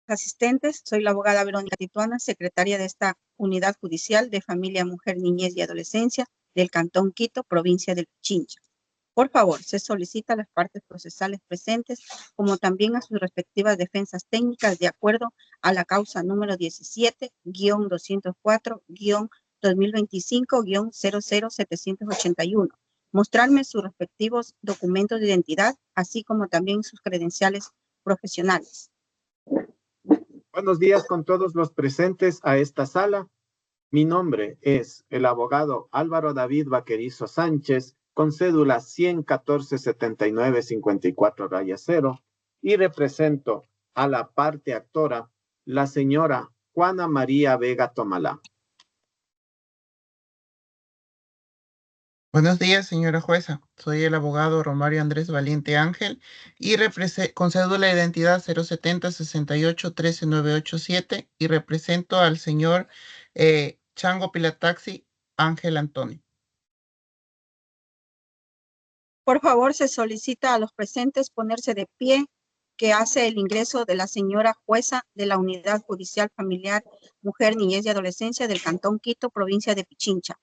asistentes. Soy la abogada Verónica Tituana, secretaria de esta Unidad Judicial de Familia, Mujer, Niñez y Adolescencia del Cantón Quito, provincia del Pichincha. Por favor, se solicita a las partes procesales presentes, como también a sus respectivas defensas técnicas, de acuerdo a la causa número 17-204-2025-00781, mostrarme sus respectivos documentos de identidad, así como también sus credenciales profesionales. Buenos días con todos los presentes a esta sala. Mi nombre es el abogado Álvaro David Vaquerizo Sánchez, con cédula 114-79-54-0, y represento a la parte actora, la señora Juana María Vega Tomalá. Buenos días, señora jueza. Soy el abogado Romario Andrés Valiente Ángel y con cédula de identidad 070-68-13987 y represento al señor Chango Pilataxi Ángel Antonio. Por favor, se solicita a los presentes ponerse de pie, que hace el ingreso de la señora jueza de la Unidad Judicial Familiar, Mujer, Niñez y Adolescencia del Cantón Quito, provincia de Pichincha.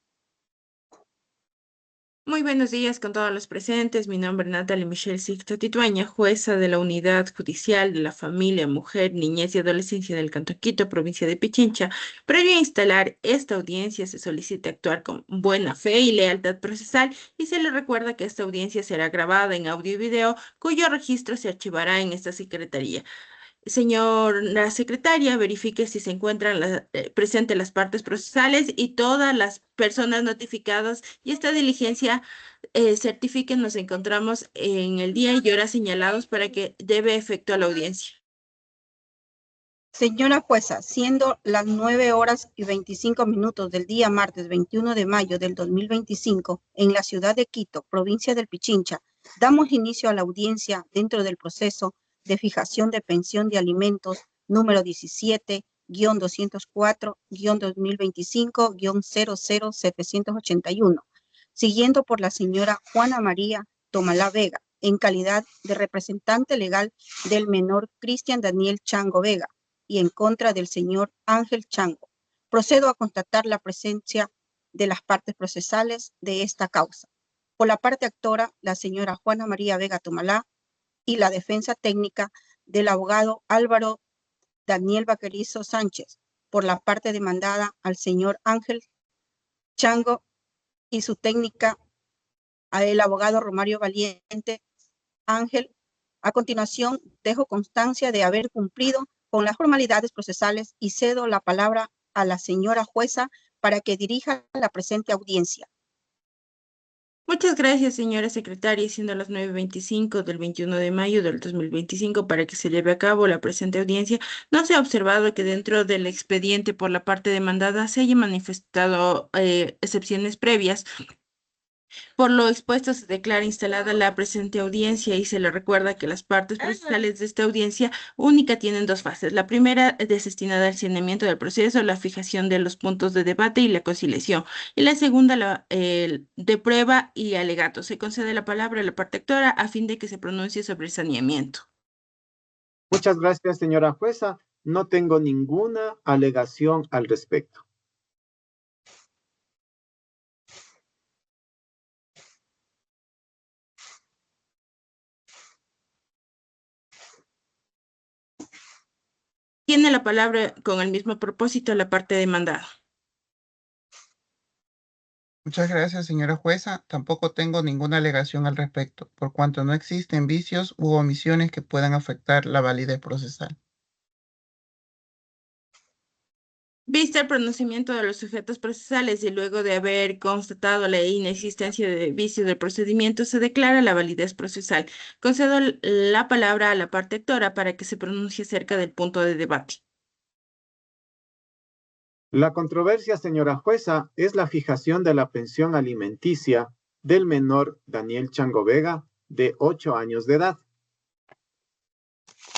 Muy buenos días con todos los presentes. Mi nombre es Natalie Michelle Sixto Tituaña, jueza de la Unidad Judicial de la Familia, Mujer, Niñez y Adolescencia del Cantón Quito, provincia de Pichincha. Previo a instalar esta audiencia, se solicita actuar con buena fe y lealtad procesal y se le recuerda que esta audiencia será grabada en audio y video, cuyo registro se archivará en esta secretaría. Señor, la secretaria, verifique si se encuentran presentes las partes procesales y todas las personas notificadas, y esta diligencia certifique nos encontramos en el día y hora señalados para que debe efecto a la audiencia. Señora jueza, siendo las 9:25 del día martes 21 de mayo del 2025, en la ciudad de Quito, provincia del Pichincha, damos inicio a la audiencia dentro del proceso de fijación de pensión de alimentos número 17-204-2025-00781, siguiendo por la señora Juana María Tomalá Vega, en calidad de representante legal del menor Cristian Daniel Chango Vega, y en contra del señor Ángel Chango. Procedo a constatar la presencia de las partes procesales de esta causa. Por la parte actora, la señora Juana María Vega Tomalá, y la defensa técnica del abogado Álvaro Daniel Vaquerizo Sánchez. Por la parte demandada, al señor Ángel Chango y su técnica, al abogado Romario Valiente Ángel. A continuación, dejo constancia de haber cumplido con las formalidades procesales y cedo la palabra a la señora jueza para que dirija la presente audiencia. Muchas gracias, señora secretaria, siendo las 9:25 del 21 de mayo del 2025 para que se lleve a cabo la presente audiencia. No se ha observado que dentro del expediente por la parte demandada se haya manifestado excepciones previas. Por lo expuesto, se declara instalada la presente audiencia y se le recuerda que las partes procesales de esta audiencia única tienen dos fases. La primera es destinada al saneamiento del proceso, la fijación de los puntos de debate y la conciliación. Y la segunda, de prueba y alegato. Se concede la palabra a la parte actora a fin de que se pronuncie sobre el saneamiento. Muchas gracias, señora jueza. No tengo ninguna alegación al respecto. Tiene la palabra con el mismo propósito la parte demandada. Muchas gracias, señora jueza. Tampoco tengo ninguna alegación al respecto, por cuanto no existen vicios u omisiones que puedan afectar la validez procesal. Vista el pronunciamiento de los sujetos procesales y luego de haber constatado la inexistencia de vicios del procedimiento, se declara la validez procesal. Concedo la palabra a la parte actora para que se pronuncie acerca del punto de debate. La controversia, señora jueza, es la fijación de la pensión alimenticia del menor Daniel Chango Vega, de 8 años de edad.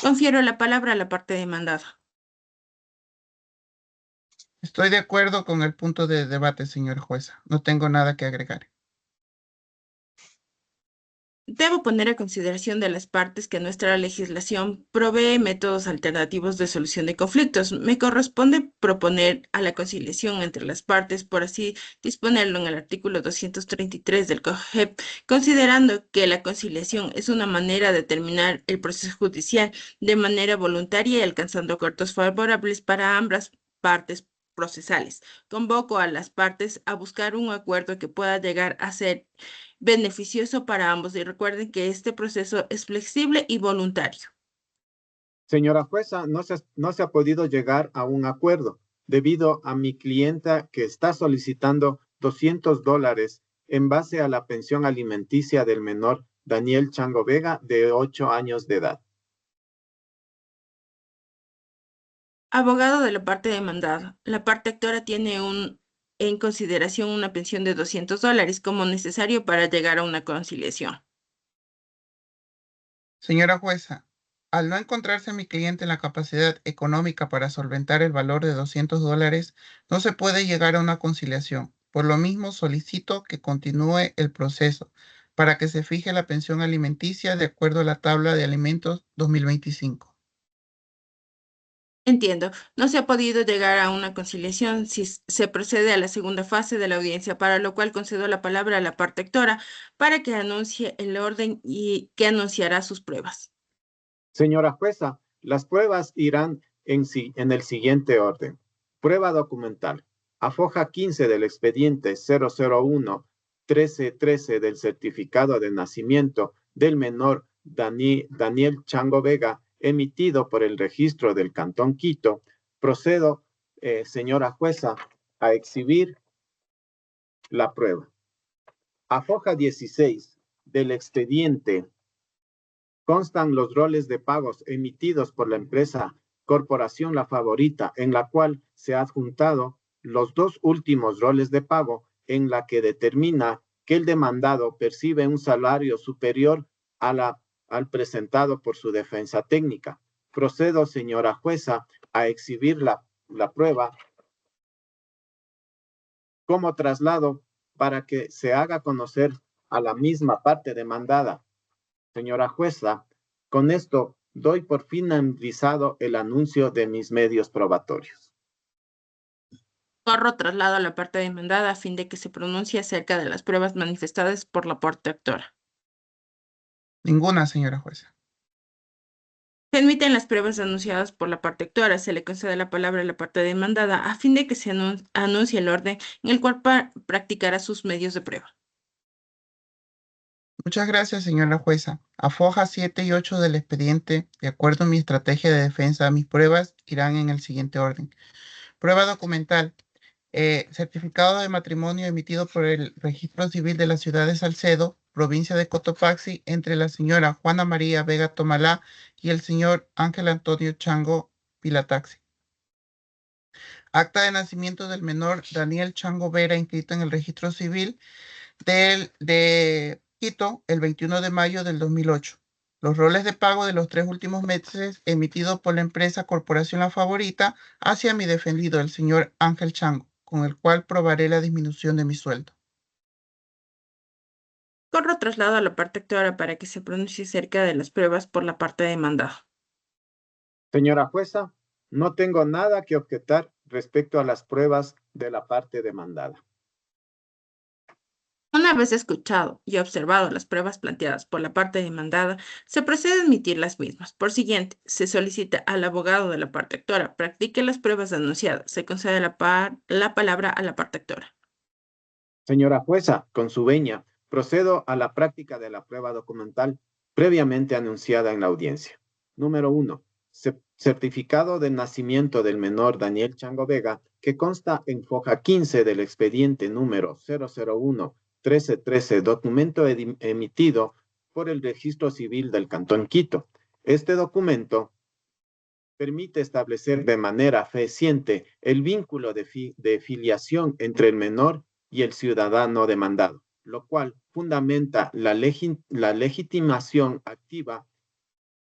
Confiero la palabra a la parte demandada. Estoy de acuerdo con el punto de debate, señora jueza. No tengo nada que agregar. Debo poner a consideración de las partes que nuestra legislación provee métodos alternativos de solución de conflictos. Me corresponde proponer a la conciliación entre las partes, por así disponerlo en el artículo 233 del COGEP, considerando que la conciliación es una manera de terminar el proceso judicial de manera voluntaria y alcanzando acuerdos favorables para ambas partes procesales. Convoco a las partes a buscar un acuerdo que pueda llegar a ser beneficioso para ambos y recuerden que este proceso es flexible y voluntario. Señora jueza, no se ha podido llegar a un acuerdo debido a mi clienta que está solicitando $200 en base a la pensión alimenticia del menor Daniel Chango Vega de 8 años de edad. Abogado de la parte demandada, la parte actora tiene en consideración una pensión de $200 como necesario para llegar a una conciliación. Señora jueza, al no encontrarse mi cliente en la capacidad económica para solventar el valor de $200, no se puede llegar a una conciliación. Por lo mismo, solicito que continúe el proceso para que se fije la pensión alimenticia de acuerdo a la tabla de alimentos 2025. Entiendo, no se ha podido llegar a una conciliación si se procede a la segunda fase de la audiencia, para lo cual concedo la palabra a la parte actora para que anuncie el orden y que anunciará sus pruebas. Señora jueza, las pruebas irán en el siguiente orden. Prueba documental. Afoja 15 del expediente 001-1313 del certificado de nacimiento del menor Daniel Chango Vega, emitido por el registro del Cantón Quito. Procedo, señora jueza, a exhibir la prueba. Afoja 16 del expediente constan los roles de pagos emitidos por la empresa Corporación La Favorita, en la cual se ha adjuntado los dos últimos roles de pago, en la que determina que el demandado percibe un salario superior al presentado por su defensa técnica. Procedo, señora jueza, a exhibir la prueba como traslado para que se haga conocer a la misma parte demandada. Señora jueza, con esto doy por finalizado el anuncio de mis medios probatorios. Corro traslado a la parte demandada a fin de que se pronuncie acerca de las pruebas manifestadas por la parte actora. Ninguna, señora jueza. Se admiten las pruebas anunciadas por la parte actora. Se le concede la palabra a la parte demandada a fin de que se anuncie el orden en el cual practicará sus medios de prueba. Muchas gracias, señora jueza. Afoja 7 y 8 del expediente, de acuerdo a mi estrategia de defensa, mis pruebas irán en el siguiente orden. Prueba documental. Certificado de matrimonio emitido por el Registro Civil de la ciudad de Salcedo, provincia de Cotopaxi, entre la señora Juana María Vega Tomalá y el señor Ángel Antonio Chango Pilataxi. Acta de nacimiento del menor Daniel Chango Vera, inscrito en el Registro Civil de Quito el 21 de mayo del 2008. Los roles de pago de los 3 últimos meses emitidos por la empresa Corporación La Favorita hacia mi defendido, el señor Ángel Chango, con el cual probaré la disminución de mi sueldo. Corro traslado a la parte actora para que se pronuncie acerca de las pruebas por la parte demandada. Señora jueza, no tengo nada que objetar respecto a las pruebas de la parte demandada. Una vez escuchado y observado las pruebas planteadas por la parte demandada, se procede a admitir las mismas. Por siguiente, se solicita al abogado de la parte actora practique las pruebas anunciadas. Se concede la palabra a la parte actora. Señora jueza, con su venia, procedo a la práctica de la prueba documental previamente anunciada en la audiencia. Número 1. Certificado de nacimiento del menor Daniel Chango Vega, que consta en foja 15 del expediente número 001-1313, documento emitido por el Registro Civil del Cantón Quito. Este documento permite establecer de manera fehaciente el vínculo de filiación entre el menor y el ciudadano demandado, lo cual fundamenta la legitimación activa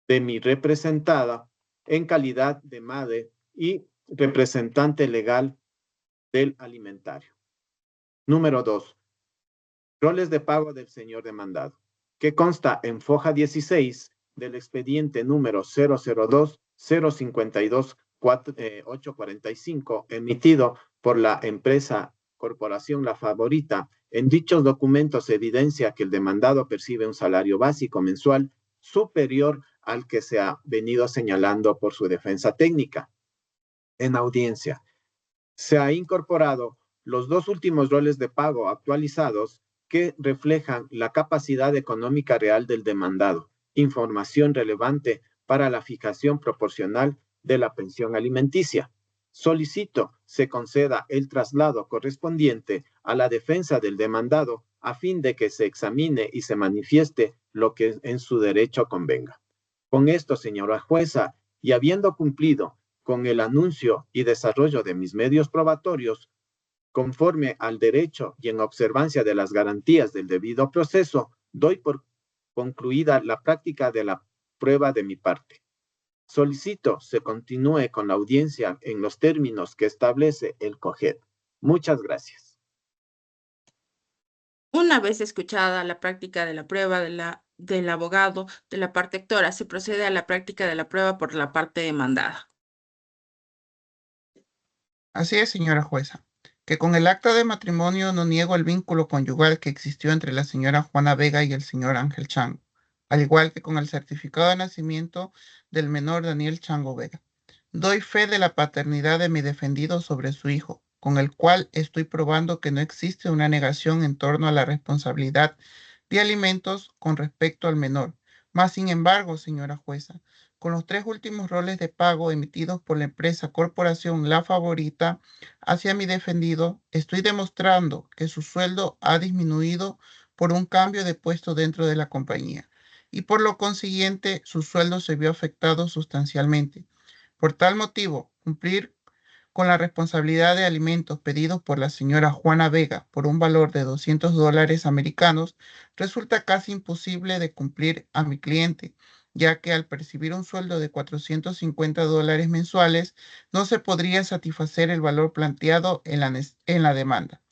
de mi representada en calidad de madre y representante legal del alimentario. Número 2. Roles de pago del señor demandado. que consta en foja 16 del expediente número 002-052-845, emitido por la empresa Corporación La Favorita. En dichos documentos se evidencia que el demandado percibe un salario básico mensual superior al que se ha venido señalando por su defensa técnica. En audiencia, se ha incorporado los dos últimos roles de pago actualizados que reflejan la capacidad económica real del demandado, información relevante para la fijación proporcional de la pensión alimenticia. Solicito se conceda el traslado correspondiente a la defensa del demandado a fin de que se examine y se manifieste lo que en su derecho convenga. Con esto, señora jueza, y habiendo cumplido con el anuncio y desarrollo de mis medios probatorios, conforme al derecho y en observancia de las garantías del debido proceso, doy por concluida la práctica de la prueba de mi parte. Solicito se continúe con la audiencia en los términos que establece el COGED. Muchas gracias. Una vez escuchada la práctica de la prueba del abogado de la parte actora, se procede a la práctica de la prueba por la parte demandada. Así es, señora jueza, que con el acta de matrimonio no niego el vínculo conyugal que existió entre la señora Juana Vega y el señor Ángel Chango, al igual que con el certificado de nacimiento del menor Daniel Chango Vega. Doy fe de la paternidad de mi defendido sobre su hijo, con el cual estoy probando que no existe una negación en torno a la responsabilidad de alimentos con respecto al menor. Mas, sin embargo, señora jueza, con los tres últimos roles de pago emitidos por la empresa Corporación La Favorita hacia mi defendido, estoy demostrando que su sueldo ha disminuido por un cambio de puesto dentro de la compañía y por lo consiguiente su sueldo se vio afectado sustancialmente. Por tal motivo, cumplir con la responsabilidad de alimentos pedidos por la señora Juana Vega por un valor de $200 americanos resulta casi imposible de cumplir a mi cliente, ya que al percibir un sueldo de $450 mensuales no se podría satisfacer el valor planteado en la demanda.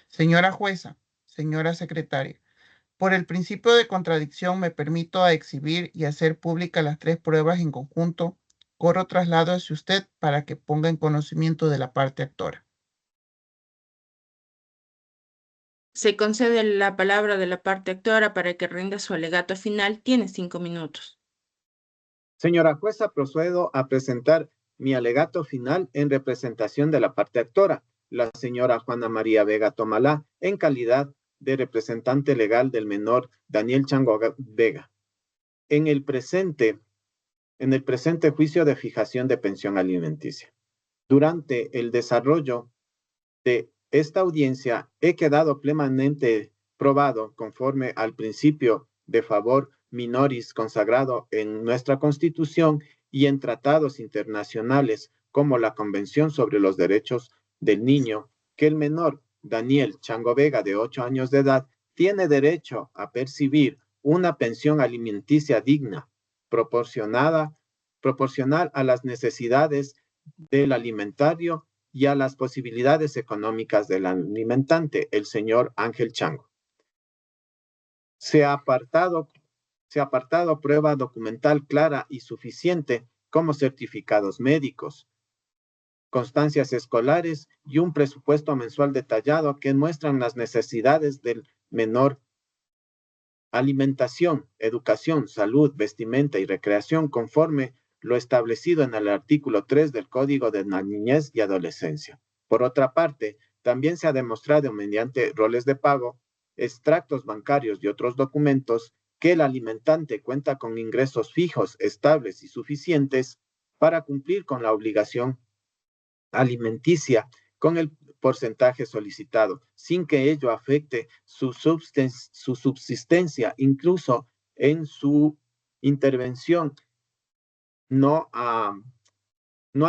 Señora jueza, señora secretaria, por el principio de contradicción me permito a exhibir y hacer públicas las tres pruebas en conjunto. Corro traslado hacia usted para que ponga en conocimiento de la parte actora. Se concede la palabra de la parte actora para que rinda su alegato final. Tiene 5 minutos. Señora jueza, procedo a presentar mi alegato final en representación de la parte actora, la señora Juana María Vega Tomalá, en calidad de representante legal del menor Daniel Chango Vega. En el presente juicio de fijación de pensión alimenticia. Durante el desarrollo de esta audiencia he quedado plenamente probado conforme al principio de favor minoris consagrado en nuestra Constitución y en tratados internacionales como la Convención sobre los Derechos del Niño, que el menor Daniel Chango Vega, de 8 años de edad, tiene derecho a percibir una pensión alimenticia digna, proporcional a las necesidades del alimentario y a las posibilidades económicas del alimentante, el señor Ángel Chango. Se ha apartado prueba documental clara y suficiente como certificados médicos, constancias escolares y un presupuesto mensual detallado que muestran las necesidades del menor: alimentación, educación, salud, vestimenta y recreación conforme lo establecido en el artículo 3 del Código de la Niñez y Adolescencia. Por otra parte, también se ha demostrado mediante roles de pago, extractos bancarios y otros documentos que el alimentante cuenta con ingresos fijos, estables y suficientes para cumplir con la obligación alimenticia con el porcentaje solicitado, sin que ello afecte su subsistencia. Incluso en su intervención no ha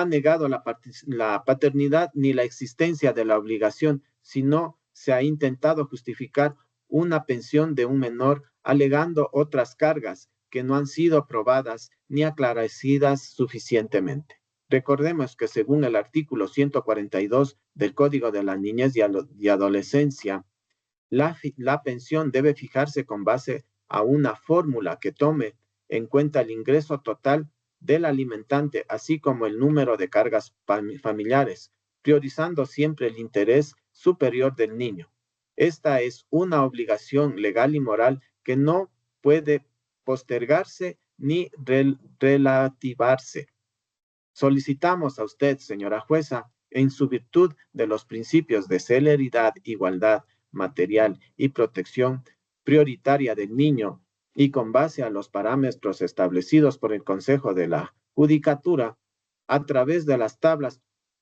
negado la paternidad ni la existencia de la obligación, sino se ha intentado justificar una pensión de un menor alegando otras cargas que no han sido probadas ni aclarecidas suficientemente. Recordemos que según el artículo 142 del Código de la Niñez y Adolescencia, la pensión debe fijarse con base a una fórmula que tome en cuenta el ingreso total del alimentante, así como el número de cargas familiares, priorizando siempre el interés superior del niño. Esta es una obligación legal y moral que no puede postergarse ni relativarse. Solicitamos a usted, señora jueza, en su virtud de los principios de celeridad, igualdad material y protección prioritaria del niño y con base a los parámetros establecidos por el Consejo de la Judicatura, a través de las tablas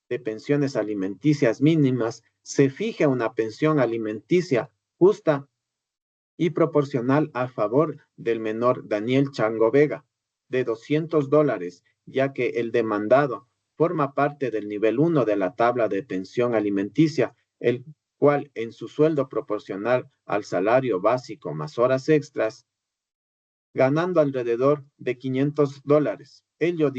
de pensiones alimenticias mínimas, se fije una pensión alimenticia justa y proporcional a favor del menor Daniel Chango Vega de $200, ya que el demandado forma parte del nivel 1 de la tabla de pensión alimenticia, el cual en su sueldo proporcional al salario básico más horas extras, ganando alrededor de $500, ello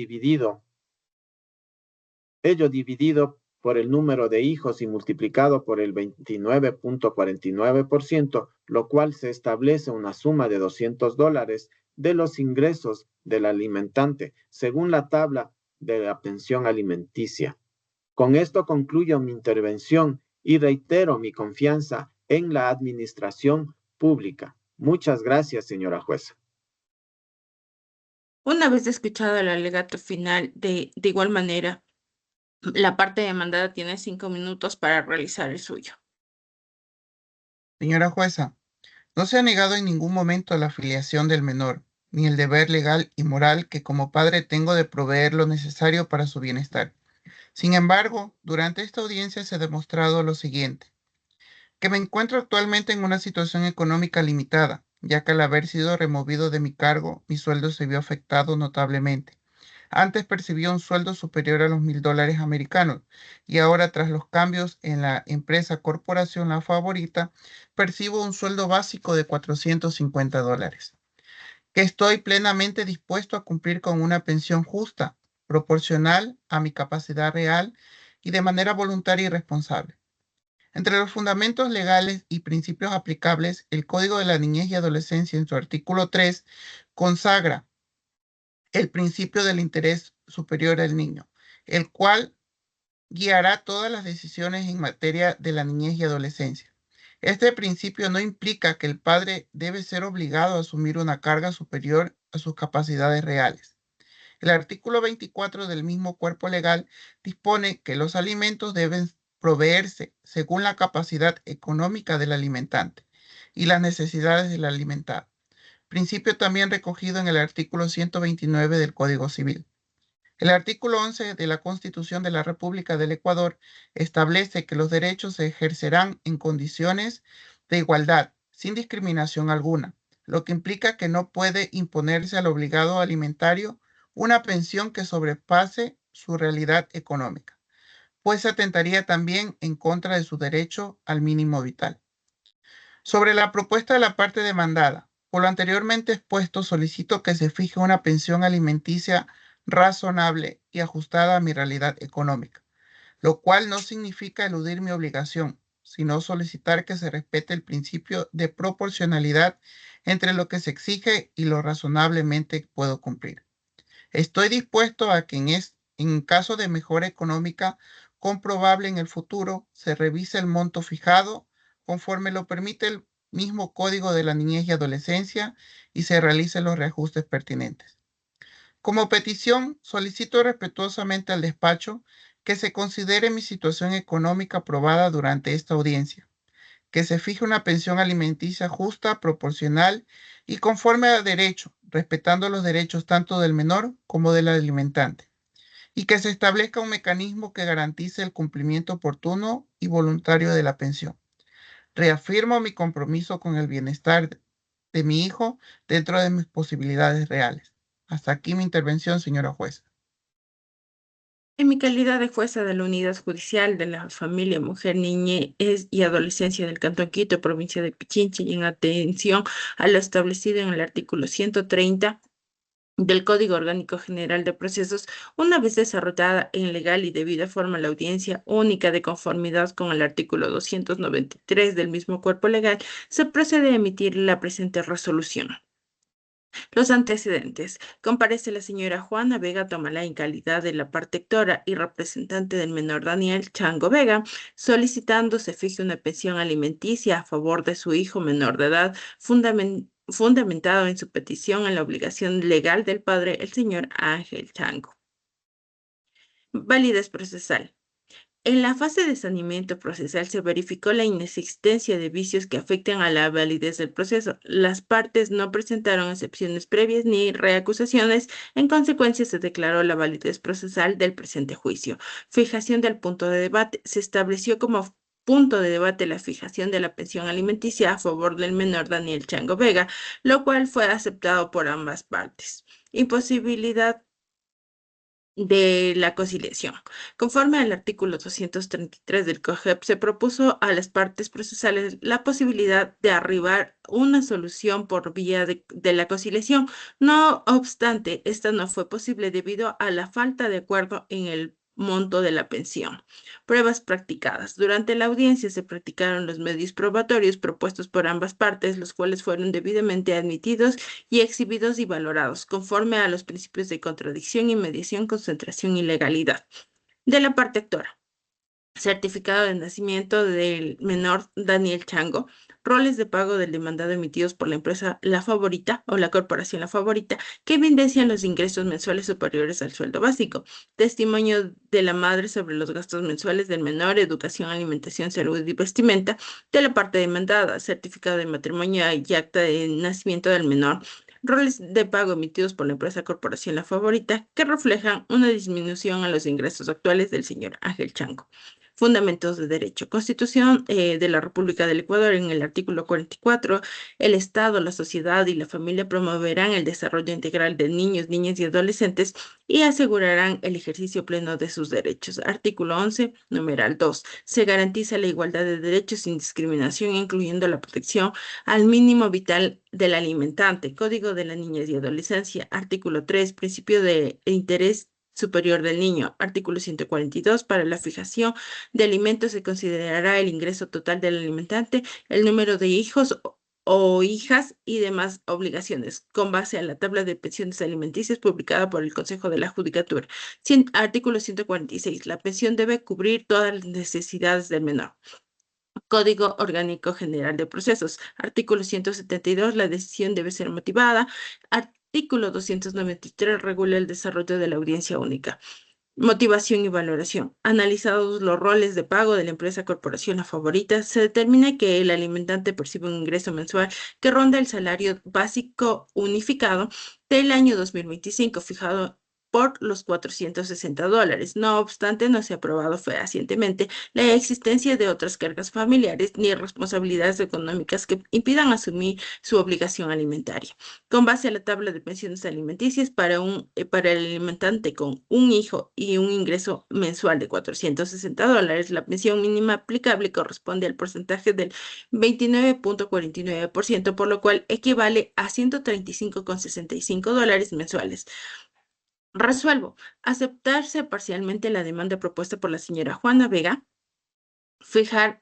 dividido por el número de hijos y multiplicado por el 29.49%, lo cual se establece una suma de $200 de los ingresos del alimentante, según la tabla de la pensión alimenticia. Con esto concluyo mi intervención y reitero mi confianza en la administración pública. Muchas gracias, señora jueza. Una vez escuchado el alegato final, de igual manera, la parte demandada tiene 5 minutos para realizar el suyo. Señora jueza, no se ha negado en ningún momento la filiación del menor, ni el deber legal y moral que como padre tengo de proveer lo necesario para su bienestar. Sin embargo, durante esta audiencia se ha demostrado lo siguiente, que me encuentro actualmente en una situación económica limitada, ya que al haber sido removido de mi cargo, mi sueldo se vio afectado notablemente. Antes percibía un sueldo superior a los $1,000 americanos y ahora tras los cambios en la empresa corporación La Favorita, percibo un sueldo básico de $450, que estoy plenamente dispuesto a cumplir con una pensión justa, proporcional a mi capacidad real y de manera voluntaria y responsable. Entre los fundamentos legales y principios aplicables, el Código de la Niñez y Adolescencia en su artículo 3 consagra el principio del interés superior al niño, el cual guiará todas las decisiones en materia de la niñez y adolescencia. Este principio no implica que el padre debe ser obligado a asumir una carga superior a sus capacidades reales. El artículo 24 del mismo cuerpo legal dispone que los alimentos deben proveerse según la capacidad económica del alimentante y las necesidades del alimentado. Principio también recogido en el artículo 129 del Código Civil. El artículo 11 de la Constitución de la República del Ecuador establece que los derechos se ejercerán en condiciones de igualdad, sin discriminación alguna, lo que implica que no puede imponerse al obligado alimentario una pensión que sobrepase su realidad económica, pues atentaría también en contra de su derecho al mínimo vital. Sobre la propuesta de la parte demandada, por lo anteriormente expuesto, solicito que se fije una pensión alimenticia razonable y ajustada a mi realidad económica, lo cual no significa eludir mi obligación, sino solicitar que se respete el principio de proporcionalidad entre lo que se exige y lo razonablemente puedo cumplir. Estoy dispuesto a que en caso de mejora económica comprobable en el futuro, se revise el monto fijado conforme lo permite el mismo Código de la Niñez y Adolescencia y se realicen los reajustes pertinentes. Como petición, solicito respetuosamente al despacho que se considere mi situación económica aprobada durante esta audiencia, que se fije una pensión alimenticia justa, proporcional y conforme a derecho, respetando los derechos tanto del menor como del alimentante, y que se establezca un mecanismo que garantice el cumplimiento oportuno y voluntario de la pensión. Reafirmo mi compromiso con el bienestar de mi hijo dentro de mis posibilidades reales. Hasta aquí mi intervención, señora jueza. En mi calidad de jueza de la Unidad Judicial de la Familia, Mujer, Niñez y Adolescencia del Cantón Quito, provincia de Pichincha, y en atención a lo establecido en el artículo 130 del Código Orgánico General de Procesos, una vez desarrollada en legal y debida forma la audiencia única de conformidad con el artículo 293 del mismo cuerpo legal, se procede a emitir la presente resolución. Los antecedentes. Comparece la señora Juana Vega Tomalá en calidad de la partectora y representante del menor Daniel Chango Vega, solicitando se fije una pensión alimenticia a favor de su hijo menor de edad, fundamentado en su petición en la obligación legal del padre, el señor Ángel Chango. Validez procesal. En la fase de saneamiento procesal se verificó la inexistencia de vicios que afecten a la validez del proceso. Las partes no presentaron excepciones previas ni reacusaciones. En consecuencia, se declaró la validez procesal del presente juicio. Fijación del punto de debate. Se estableció como punto de debate la fijación de la pensión alimenticia a favor del menor Daniel Chango Vega, lo cual fue aceptado por ambas partes. Imposibilidad de la conciliación. Conforme al artículo 233 del COGEP, se propuso a las partes procesales la posibilidad de arribar una solución por vía de la conciliación. No obstante, esta no fue posible debido a la falta de acuerdo en el monto de la pensión. Pruebas practicadas. Durante la audiencia se practicaron los medios probatorios propuestos por ambas partes, los cuales fueron debidamente admitidos y exhibidos y valorados conforme a los principios de contradicción, inmediación, concentración y legalidad. De la parte actora. Certificado de nacimiento del menor Daniel Chango, roles de pago del demandado emitidos por la empresa La Favorita o la corporación La Favorita, que evidencian los ingresos mensuales superiores al sueldo básico, testimonio de la madre sobre los gastos mensuales del menor, educación, alimentación, salud y vestimenta, de la parte demandada, certificado de matrimonio y acta de nacimiento del menor, roles de pago emitidos por la empresa corporación La Favorita, que reflejan una disminución a los ingresos actuales del señor Ángel Chango. Fundamentos de derecho. Constitución de la República del Ecuador, en el artículo 44, el Estado, la sociedad y la familia promoverán el desarrollo integral de niños, niñas y adolescentes y asegurarán el ejercicio pleno de sus derechos. Artículo 11, numeral 2. Se garantiza la igualdad de derechos sin discriminación, incluyendo la protección al mínimo vital del alimentante. Código de la Niñez y Adolescencia. Artículo 3, principio de interés superior del niño. Artículo 142. Para la fijación de alimentos se considerará el ingreso total del alimentante, el número de hijos o hijas y demás obligaciones, con base a la tabla de pensiones alimenticias publicada por el Consejo de la Judicatura. Artículo 146. La pensión debe cubrir todas las necesidades del menor. Código Orgánico General de Procesos. Artículo 172. La decisión debe ser motivada. Artículo 293. Regula el desarrollo de la audiencia única. Motivación y valoración. Analizados los roles de pago de la empresa corporación La Favorita, se determina que el alimentante percibe un ingreso mensual que ronda el salario básico unificado del año 2025, fijado por los $460. No obstante, no se ha probado fehacientemente la existencia de otras cargas familiares ni responsabilidades económicas que impidan asumir su obligación alimentaria. Con base a la tabla de pensiones alimenticias para el alimentante con un hijo y un ingreso mensual de $460, la pensión mínima aplicable corresponde al porcentaje del 29.49%, por lo cual equivale a $135.65 mensuales. Resuelvo. Aceptarse parcialmente la demanda propuesta por la señora Juana Vega, fijar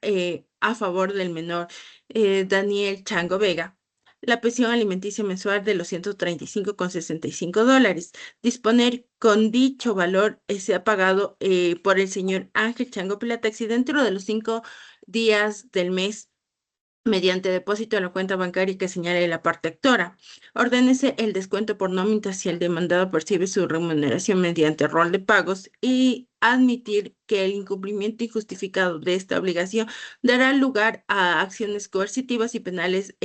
a favor del menor Daniel Chango Vega la pensión alimenticia mensual de los $135.65. Disponer con dicho valor sea pagado por el señor Ángel Chango Plataxi dentro de los 5 días del mes mediante depósito a la cuenta bancaria que señale la parte actora. Ordénese el descuento por nómina si el demandado percibe su remuneración mediante rol de pagos y admitir que el incumplimiento injustificado de esta obligación dará lugar a acciones coercitivas y penales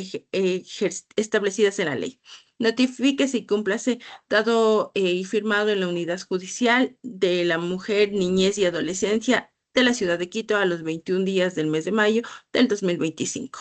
establecidas en la ley. Notifíquese y cúmplase dado y firmado en la Unidad Judicial de la Mujer, Niñez y Adolescencia de la ciudad de Quito a los 21 días del mes de mayo del 2025.